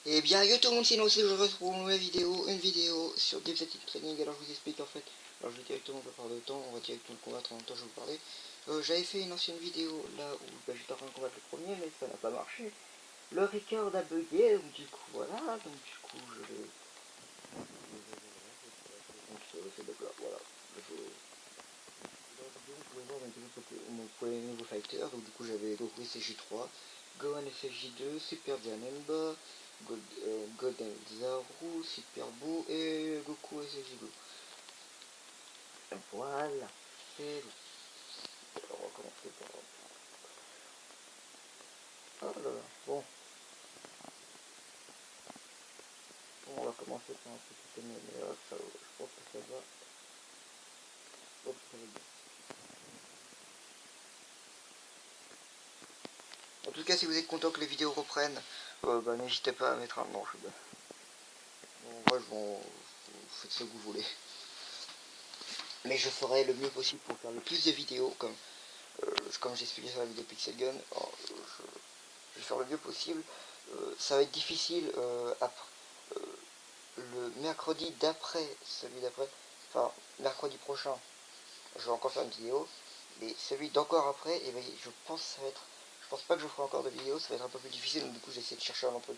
Et bien yo tout le monde, c'est nous, je retrouve une vidéo sur Dev Training. Alors je vous explique en fait, alors je vais directement pas perdre de temps, on va directement le combattre en même temps je vais vous parler. J'avais fait une ancienne vidéo là où j'étais en train de combattre le premier mais ça n'a pas marché. Le record a bugué, donc du coup voilà, donc du coup je vais... Donc c'est donc là, voilà. Dans la vidéo vous pouvez voir mon premier nouveau fighter, donc du coup j'avais Goku SSJ3, Gohan SSJ2, Super Janemba, Golden Zaru, Super Buu et Goku SSJ2. Voilà, c'est bon. Alors, on va commencer par... Oh là là, bon. Bon, on va commencer par un petit MMA, ça, je pense que ça va. Hop, ça va bien. En tout cas, si vous êtes content que les vidéos reprennent, bah, n'hésitez pas à mettre un... Non, je... Bon, moi, vous faites ce que vous voulez. Mais je ferai le mieux possible pour faire le plus de vidéos, comme j'ai expliqué sur la vidéo Pixel Gun. Alors, je vais faire le mieux possible. Ça va être difficile après, le mercredi d'après, celui d'après, enfin mercredi prochain, je vais encore faire une vidéo. Mais celui d'encore après, et ben, je pense pas que je ferai encore de vidéos, ça va être un peu plus difficile, donc du coup j'essaie de chercher un emploi.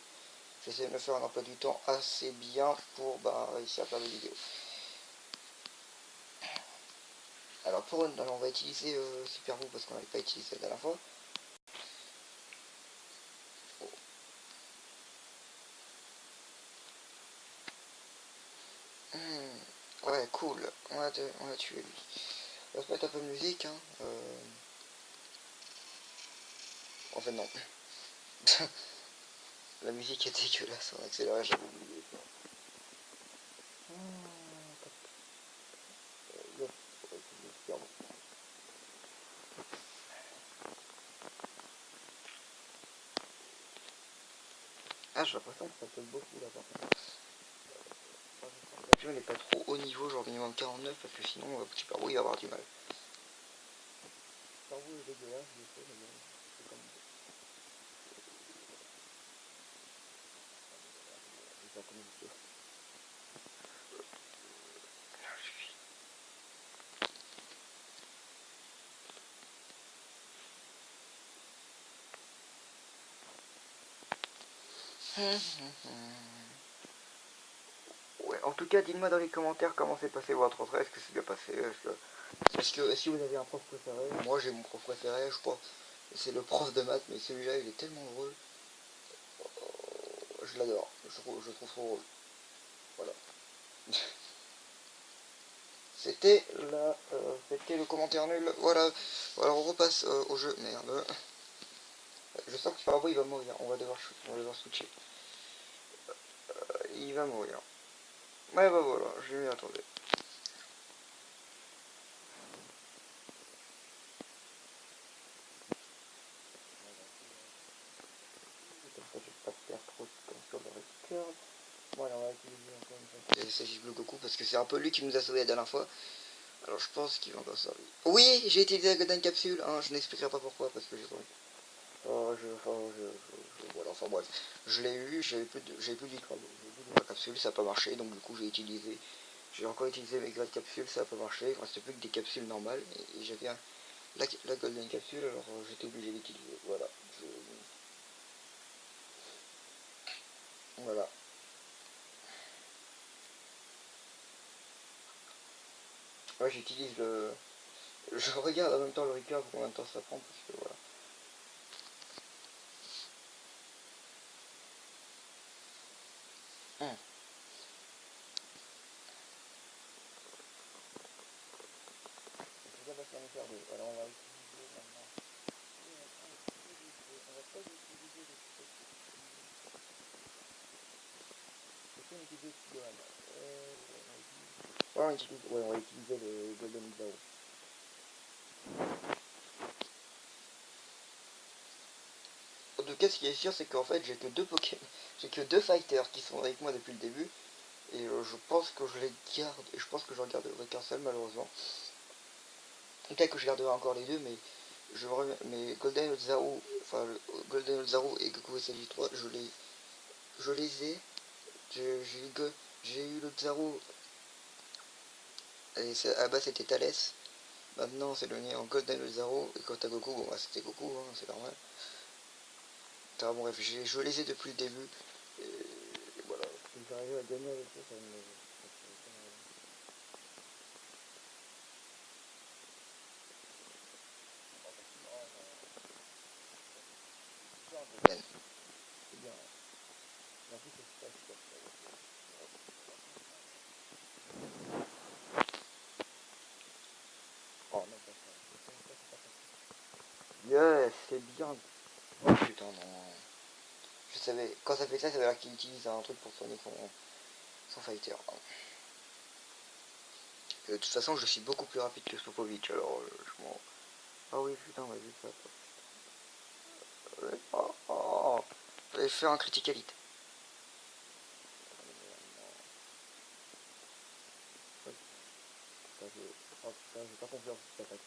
J'essaie de me faire un emploi du temps assez bien pour réussir à faire des vidéos. Alors on va utiliser Super Buu parce qu'on n'avait pas utilisé la dernière fois. Ouais, cool. On a tué lui. On va se mettre un peu de musique. Hein. En fait, non. La musique est dégueulasse en accéléré, j'avais oublié. Ah, j'ai l'impression que ça peut beaucoup là par contre. La n'est pas trop haut niveau, genre minimum 49, parce que sinon, Super Buu il va avoir du mal. Super Buu est dégueulasse, je sais, mais bon, c'est comme ça. Je vais faire comme ça. Ouais, en tout cas, dites-moi dans les commentaires comment s'est passé votre entrée, est-ce que c'est bien passé, est-ce que si vous avez un prof préféré, moi j'ai mon prof préféré, je crois, c'est le prof de maths, mais celui-là il est tellement drôle, je l'adore, je trouve trop drôle, voilà. C'était c'était le commentaire nul, voilà, alors on repasse au jeu, merde. Je sens que Super Buu il va mourir, on va devoir switcher, il va mourir. Ouais bah voilà, je m'y attendais. Comme ça je vais pas perdre trop de temps sur le record. Voilà, on va utiliser encore une fois. Il s'agit de Goku parce que c'est un peu lui qui nous a sauvé la dernière fois. Alors je pense qu'il va encore servir. Oui, j'ai utilisé la Golden Capsule, hein, je n'expliquerai pas pourquoi parce que j'ai pas envie. Voilà, enfin bref. Je l'ai eu, j'avais plus de victoire. J'ai plus de la capsule, ça n'a pas marché, donc du coup j'ai encore utilisé mes Golden Capsules, ça n'a pas marché. Il ne restait plus que des capsules normales et j'avais la Golden Capsule, alors j'étais obligé d'utiliser. Voilà. Voilà. Ouais, j'utilise le... Je regarde en même temps le record combien de temps ça prend parce que voilà. Ça va faire faire deux. Alors on va utiliser maintenant. On va pas utiliser le truc. Est-ce qu'on utilise Gohan ouais, on va utiliser le Golden Zao. En tout cas, ce qui est sûr, c'est qu'en fait, j'ai que deux Pokémon. J'ai que deux fighters qui sont avec moi depuis le début. Et je pense que je les garde. Et je pense que je regarderai qu'un seul, malheureusement. Peut-être que je garderai encore les deux, mais mais Golden Zao, enfin Golden Zao et Goku SLJ3, je les ai. J'ai eu le Xaro. Et à bas c'était Thalès. Maintenant c'est donné en Golden le Xaro. Et quand t'as Goku, bon bah c'était Goku, hein, c'est normal. Bon bref, je les ai depuis le début. Et voilà. Si j'arrive à gagner avec ça, ça me... C'est bien. En plus, c'est pas super. Oh non, pas ça. Yes, c'est bien. Oh putain, non. Je savais, quand ça fait ça, ça veut dire qu'il utilise un truc pour soigner son fighter. De toute façon, je suis beaucoup plus rapide que Sopovic, alors je m'en... Ah oui, putain, on va juste ça. Oh, oh. J'avais fait un criticalite. Oh putain, j'ai pas confiance en cette attaque.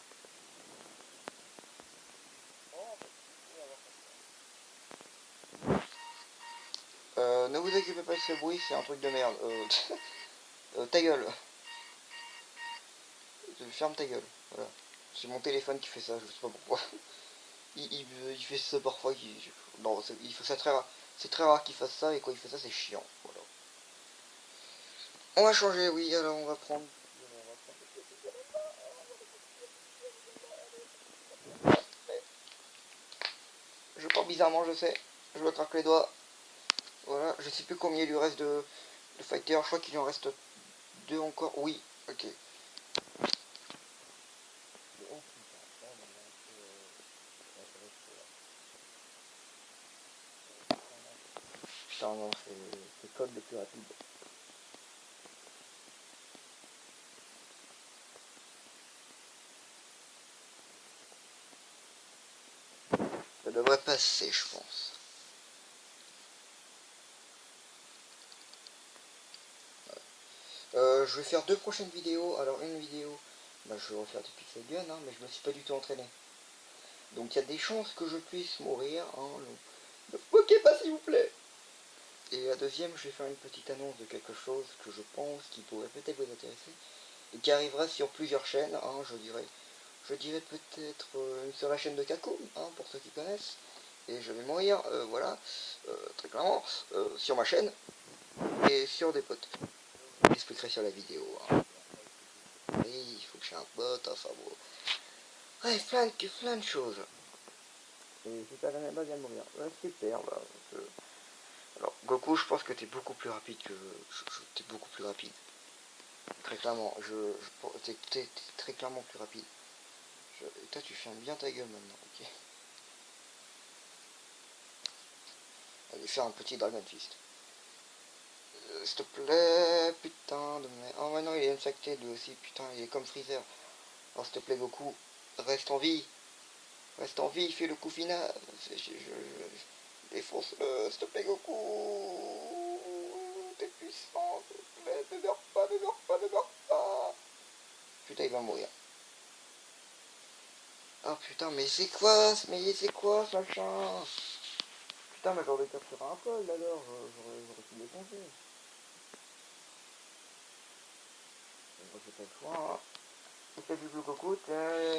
Ne vous occupez pas de ce bruit, c'est un truc de merde. Ta gueule. Ferme ta gueule. Voilà. C'est mon téléphone qui fait ça, je sais pas pourquoi. Il fait ça parfois. Non, il fait ça très rare. C'est très rare qu'il fasse ça et quand il fait ça, c'est chiant. Voilà. On va changer, oui, alors on va prendre. Je pars bizarrement, je sais. Je me craque les doigts. Voilà, je sais plus combien il lui reste de fighter. Je crois qu'il en reste deux encore. Oui, ok. Putain, non, c'est code le plus rapide. Ça devrait passer, je pense. Je vais faire deux prochaines vidéos. Alors, une vidéo, bah, je vais refaire des pixel gun, hein, mais je me suis pas du tout entraîné. Donc, il y a des chances que je puisse mourir. Hein, ne moquez pas, s'il vous plaît. Et la deuxième, je vais faire une petite annonce de quelque chose que je pense qui pourrait peut-être vous intéresser. Et qui arrivera sur plusieurs chaînes, hein, je dirais peut-être sur la chaîne de Kakoum, hein, pour ceux qui connaissent. Et je vais mourir, voilà, très clairement, sur ma chaîne et sur des potes. J'expliquerai sur la vidéo. Hein. Oui, il faut que j'ai un pote, enfin bon. Bref, plein de choses. Et si t'as la base, vient de mourir. Ouais, super, bah, alors, Goku, je pense que t'es beaucoup plus rapide que... T'es beaucoup plus rapide. Très clairement, t'es très clairement plus rapide. Toi, tu fermes bien ta gueule maintenant, ok. Allez, faire un petit Dragon Fist. S'il te plaît, putain de merde. Oh ouais non, il est infecté lui aussi, putain, il est comme Freezer. Alors s'il te plaît Goku, reste en vie. Reste en vie, fais le coup final. Défonce-le, s'il te plaît Goku. T'es puissant, s'il te plaît, ne meurs pas, ne meurs pas, ne meurs pas. Putain, il va mourir. Ah putain, mais c'est quoi ce machin? Putain, mais j'aurais capturé un peu alors, j'aurais pu l'éponger. J'ai pas le choix. Hein. Et t'as vu le coco, bah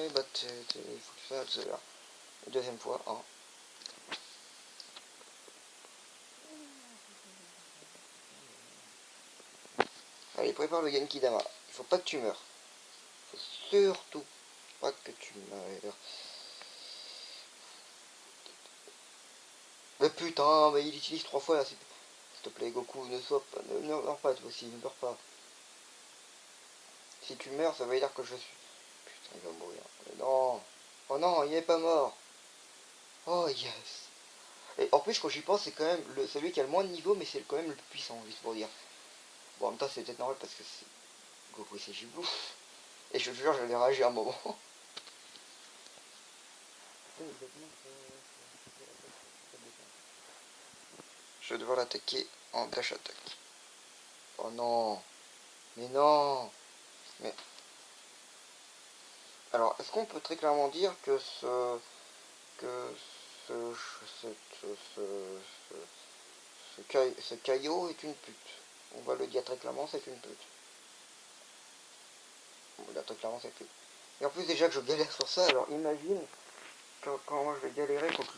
il faut que tu fasses la deuxième fois. Hein. Allez, prépare le Genki Dama. Il faut pas que tu meurs. Il faut surtout pas que tu meurs. Mais putain, mais il utilise trois fois là. S'il te plaît, Goku, ne meurs pas toi aussi, ne meurs pas. Si tu meurs, ça veut dire que je suis... Putain, il va mourir. Non. Oh non, il est pas mort. Oh yes. Et en plus, quand j'y pense, c'est quand même celui qui a le moins de niveau, mais c'est quand même le plus puissant, juste pour dire. Bon, en même temps, c'est peut-être normal parce que c'est Goku, c'est Giblou. Et je te jure, je l'ai ragé un moment. Je vais devoir l'attaquer en dash attack. Oh non. Mais non. Mais... Alors, est-ce qu'on peut très clairement dire que ce ce caillot est une pute. On va le dire très clairement, c'est une pute. On va le dire très clairement, c'est une pute. Et en plus déjà que je galère sur ça, alors imagine quand moi je vais galérer contre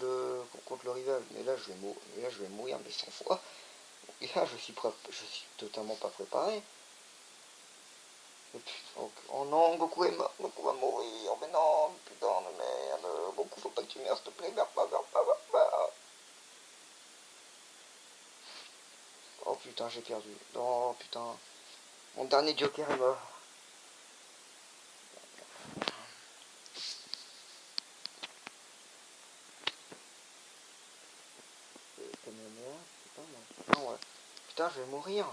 le rival. Mais là je vais mourir mais 100 fois. Et là je suis totalement pas préparé. Et putain, oh non, Goku est mort, Goku va mourir, mais non, putain de merde, Goku faut pas que tu meurs s'il te plaît, meurs pas, meurs pas, meurs pas. Oh putain j'ai perdu, oh putain, mon dernier Joker est mort. Putain, ouais. Putain je vais mourir.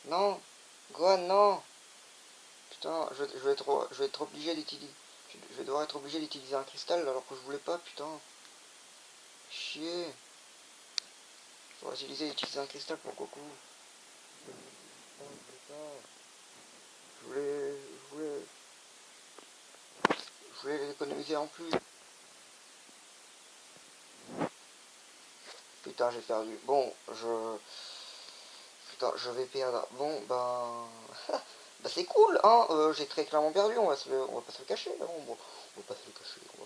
Non, Gohan non. Putain, je vais être obligé d'utiliser. Je vais devoir être obligé d'utiliser un cristal alors que je voulais pas, putain. Chier. Je vais d'utiliser un cristal pour Goku. Putain, je voulais pas. Je voulais. Je voulais. Je voulais l'économiser en plus. Putain, j'ai perdu. Bon, putain, je vais perdre. Bon, ben. Bah c'est cool, hein. J'ai très clairement perdu, on va pas se le cacher. Là. Bon, on va pas se le cacher, on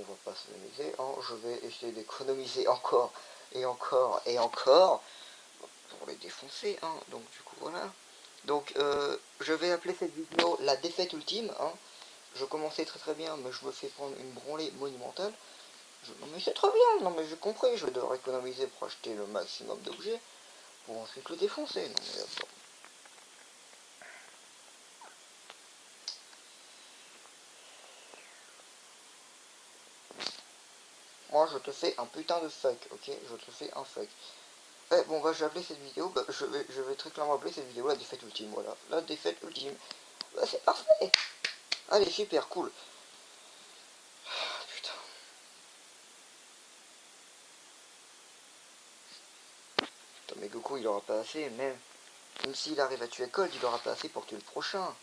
va pas se l'amuser. Hein. Je vais essayer d'économiser encore et encore et encore pour les défoncer. Hein. Donc du coup voilà. Donc je vais appeler cette vidéo la défaite ultime. Hein. Je commençais très très bien, mais je me fais prendre une branlée monumentale. Non mais c'est très bien, non mais j'ai compris, je vais devoir économiser pour acheter le maximum d'objets pour ensuite le défoncer. Non mais attends. Moi je te fais un putain de fuck, ok? Je te fais un fuck. Eh bon bah je vais appeler cette vidéo, bah, je vais très clairement appeler cette vidéo la défaite ultime, voilà. La défaite ultime. Bah c'est parfait. Allez super cool. Putain. Putain mais Goku il aura pas assez, même s'il arrive à tuer Cold, il aura pas assez pour tuer le prochain.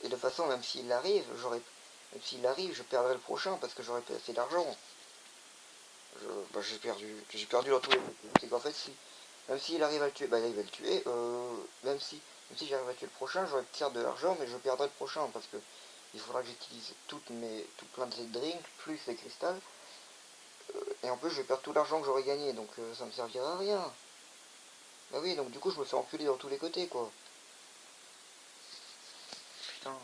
Et de toute façon même s'il arrive, je perdrai le prochain parce que j'aurai pas assez d'argent. Bah, j'ai perdu dans tous les côtés. C'est qu'en fait, même s'il arrive à le tuer, bah là il va le tuer. Même si j'arrive à tuer le prochain, j'aurai peut-être de l'argent, mais je perdrai le prochain parce que il faudra que j'utilise tout plein de drinks plus les cristals. Et en plus, je vais perdre tout l'argent que j'aurais gagné, donc ça me servira à rien. Bah oui, donc du coup, je me fais enculer dans tous les côtés, quoi. Putain.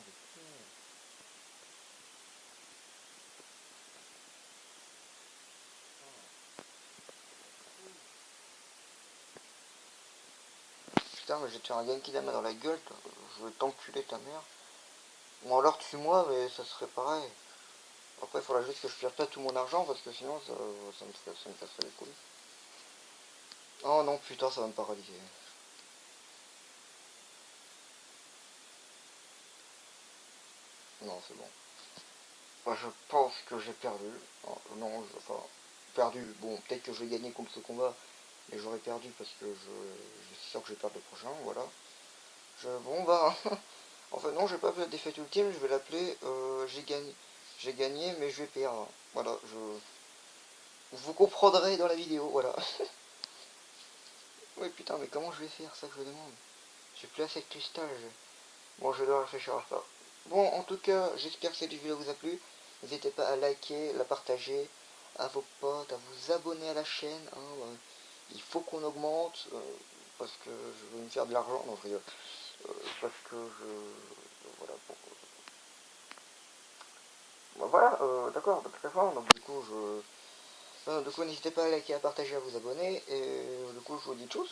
Putain, mais je vais te faire un Genki Dama dans la gueule, toi. Je vais t'enculer ta mère. Ou alors tue-moi, mais ça serait pareil. Après, il faudra juste que je perde pas tout mon argent parce que sinon ça me casserait les couilles. Oh non, putain, ça va me paralyser. Non, c'est bon. Moi, je pense que j'ai perdu. Oh, non, enfin, perdu. Bon, peut-être que je vais gagner contre ce combat, mais j'aurais perdu parce que je suis sûr que je vais perdre le prochain, voilà. Bon, bah, enfin, non, je vais pas appeler la défaite ultime, je vais l'appeler j'ai gagné, mais je vais perdre. Voilà, vous comprendrez dans la vidéo, voilà. Oui, putain, mais comment je vais faire, ça que je demande. J'ai plus assez de cristal. Bon, je dois réfléchir à ça. Bon, en tout cas, j'espère que cette vidéo vous a plu. N'hésitez pas à liker, la partager à vos potes, à vous abonner à la chaîne. Hein, il faut qu'on augmente parce que je veux me faire de l'argent. Non, je rigole. Parce que voilà. Bon, voilà, d'accord, de toute façon. Donc, du coup, n'hésitez pas à liker, à partager, à vous abonner. Et du coup, je vous dis tous.